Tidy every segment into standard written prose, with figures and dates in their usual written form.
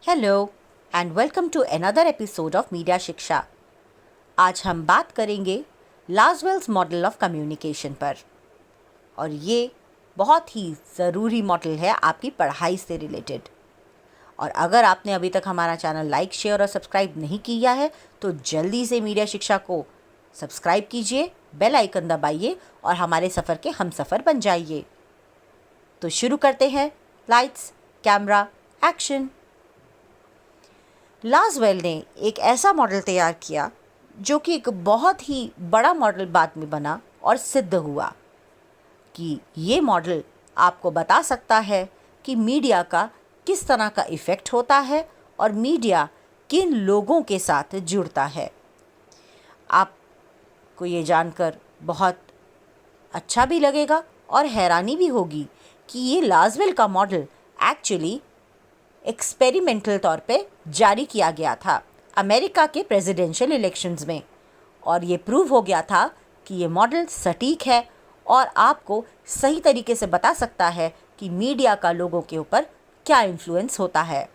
Hello and welcome to another episode of media Shiksha. आज हम बात करेंगे लाजवेल्स मॉडल ऑफ कम्युनिकेशन पर, और ये बहुत ही ज़रूरी मॉडल है आपकी पढ़ाई से रिलेटेड। और अगर आपने अभी तक हमारा चैनल लाइक, शेयर और सब्सक्राइब नहीं किया है तो जल्दी से मीडिया शिक्षा को सब्सक्राइब कीजिए, बेल आइकन दबाइए और हमारे सफ़र के हमसफ़र बन जाइए। तो शुरू करते हैं। Lights, camera, action. लाजवेल ने एक ऐसा मॉडल तैयार किया जो कि एक बहुत ही बड़ा मॉडल बाद में बना और सिद्ध हुआ कि ये मॉडल आपको बता सकता है कि मीडिया का किस तरह का इफ़ेक्ट होता है और मीडिया किन लोगों के साथ जुड़ता है। आपको ये जानकर बहुत अच्छा भी लगेगा और हैरानी भी होगी कि ये लाजवेल का मॉडल एक्चुअली एक्सपेरिमेंटल तौर पे जारी किया गया था अमेरिका के प्रेसिडेंशियल इलेक्शंस में, और ये प्रूव हो गया था कि ये मॉडल सटीक है और आपको सही तरीके से बता सकता है कि मीडिया का लोगों के ऊपर क्या इन्फ्लुएंस होता है।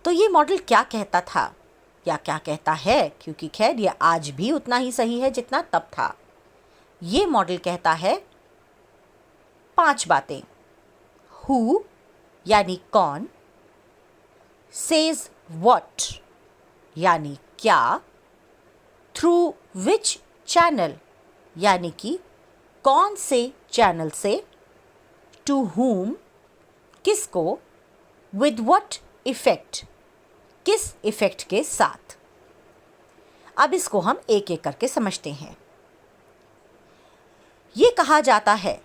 तो ये मॉडल क्या कहता था या क्या कहता है, क्योंकि खैर ये आज भी उतना ही सही है जितना तब था। ये मॉडल कहता है 5 बातें। हु यानी कौन, सेज व्हाट यानी क्या, थ्रू विच चैनल यानी कि कौन से चैनल से, टू whom किसको, विद व्हाट इफेक्ट किस इफेक्ट के साथ। अब इसको हम एक एक करके समझते हैं। ये कहा जाता है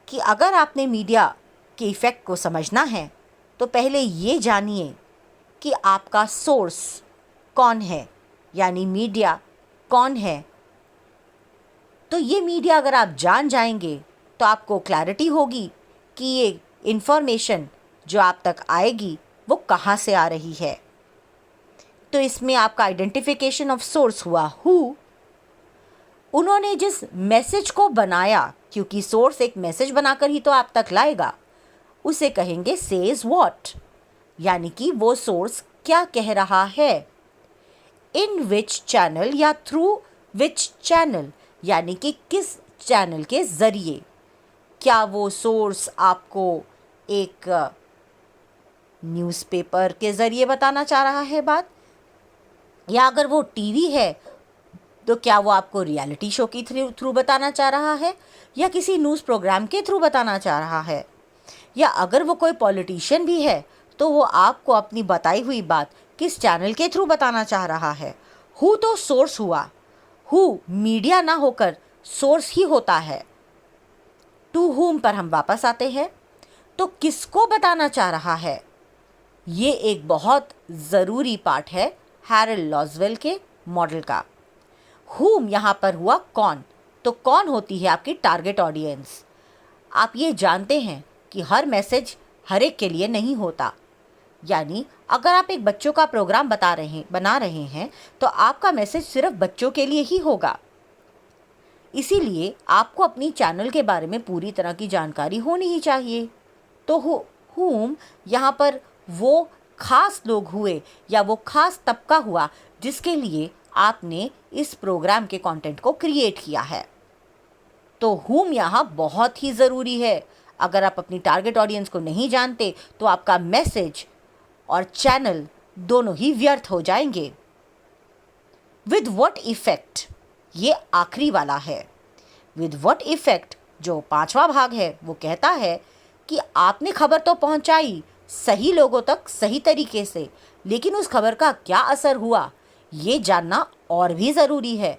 कि अगर आपने मीडिया के इफ़ेक्ट को समझना है तो पहले ये जानिए कि आपका सोर्स कौन है, यानी मीडिया कौन है। तो ये मीडिया अगर आप जान जाएंगे तो आपको क्लैरिटी होगी कि ये इन्फॉर्मेशन जो आप तक आएगी वो कहाँ से आ रही है। तो इसमें आपका आइडेंटिफिकेशन ऑफ सोर्स हुआ हु। उन्होंने जिस मैसेज को बनाया, क्योंकि सोर्स एक मैसेज बनाकर ही तो आप तक लाएगा, उसे कहेंगे सेज व्हाट, यानी कि वो सोर्स क्या कह रहा है। इन विच चैनल या थ्रू विच चैनल, यानी कि किस चैनल के ज़रिए। क्या वो सोर्स आपको एक न्यूज़पेपर के ज़रिए बताना चाह रहा है बात, या अगर वो टीवी है तो क्या वो आपको रियलिटी शो की थ्रू बताना चाह रहा है, या किसी न्यूज़ प्रोग्राम के थ्रू बताना चाह रहा है, या अगर वो कोई पॉलिटिशियन भी है तो वो आपको अपनी बताई हुई बात किस चैनल के थ्रू बताना चाह रहा है। हु तो सोर्स हुआ, हु मीडिया ना होकर सोर्स ही होता है। टू हुम पर हम वापस आते हैं। तो किसको बताना चाह रहा है, ये एक बहुत ज़रूरी पार्ट है हैरल्ड लाजवेल के मॉडल का। हुम यहाँ पर हुआ कौन, तो कौन होती है आपकी टारगेट ऑडियंस। आप ये जानते हैं कि हर मैसेज हर एक के लिए नहीं होता, यानी अगर आप एक बच्चों का प्रोग्राम बना रहे हैं तो आपका मैसेज सिर्फ बच्चों के लिए ही होगा। इसीलिए आपको अपनी चैनल के बारे में पूरी तरह की जानकारी होनी ही चाहिए। तो हुम यहाँ पर वो खास लोग हुए या वो खास तबका हुआ जिसके लिए आपने इस प्रोग्राम के कंटेंट को क्रिएट किया है। तो हुम यहाँ बहुत ही ज़रूरी है। अगर आप अपनी टारगेट ऑडियंस को नहीं जानते तो आपका मैसेज और चैनल दोनों ही व्यर्थ हो जाएंगे। विद व्हाट इफेक्ट, ये आखिरी वाला है। विद व्हाट इफेक्ट जो 5वां भाग है वो कहता है कि आपने खबर तो पहुंचाई सही लोगों तक सही तरीके से, लेकिन उस खबर का क्या असर हुआ ये जानना और भी ज़रूरी है।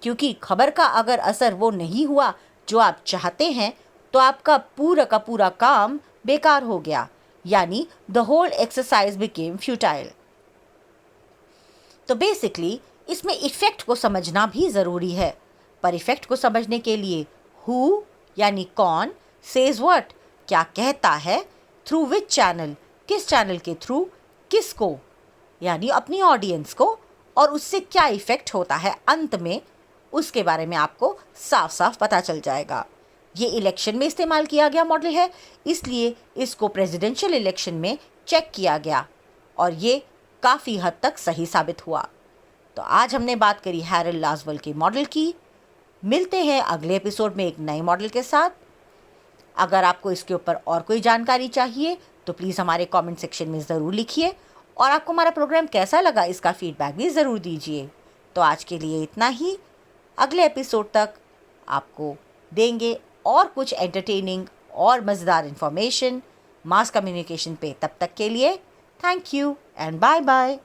क्योंकि खबर का अगर असर वो नहीं हुआ जो आप चाहते हैं तो आपका पूरा का पूरा काम बेकार हो गया, यानी the whole exercise became futile. तो बेसिकली इसमें इफ़ेक्ट को समझना भी ज़रूरी है, पर इफ़ेक्ट को समझने के लिए हु यानी कौन, सेज व्हाट क्या कहता है, थ्रू विच चैनल किस चैनल के थ्रू, किसको यानी अपनी ऑडियंस को, और उससे क्या इफ़ेक्ट होता है अंत में, उसके बारे में आपको साफ साफ पता चल जाएगा। ये इलेक्शन में इस्तेमाल किया गया मॉडल है, इसलिए इसको प्रेसिडेंशियल इलेक्शन में चेक किया गया और ये काफ़ी हद तक सही साबित हुआ। तो आज हमने बात करी हैरोल्ड लासवेल के मॉडल की। मिलते हैं अगले एपिसोड में एक नए मॉडल के साथ। अगर आपको इसके ऊपर और कोई जानकारी चाहिए तो प्लीज़ हमारे कमेंट सेक्शन में ज़रूर लिखिए और आपको हमारा प्रोग्राम कैसा लगा इसका फीडबैक भी ज़रूर दीजिए। तो आज के लिए इतना ही। अगले एपिसोड तक आपको देंगे और कुछ एंटरटेनिंग और मज़ेदार इन्फॉर्मेशन मास कम्युनिकेशन पे। तब तक के लिए thank you and bye bye.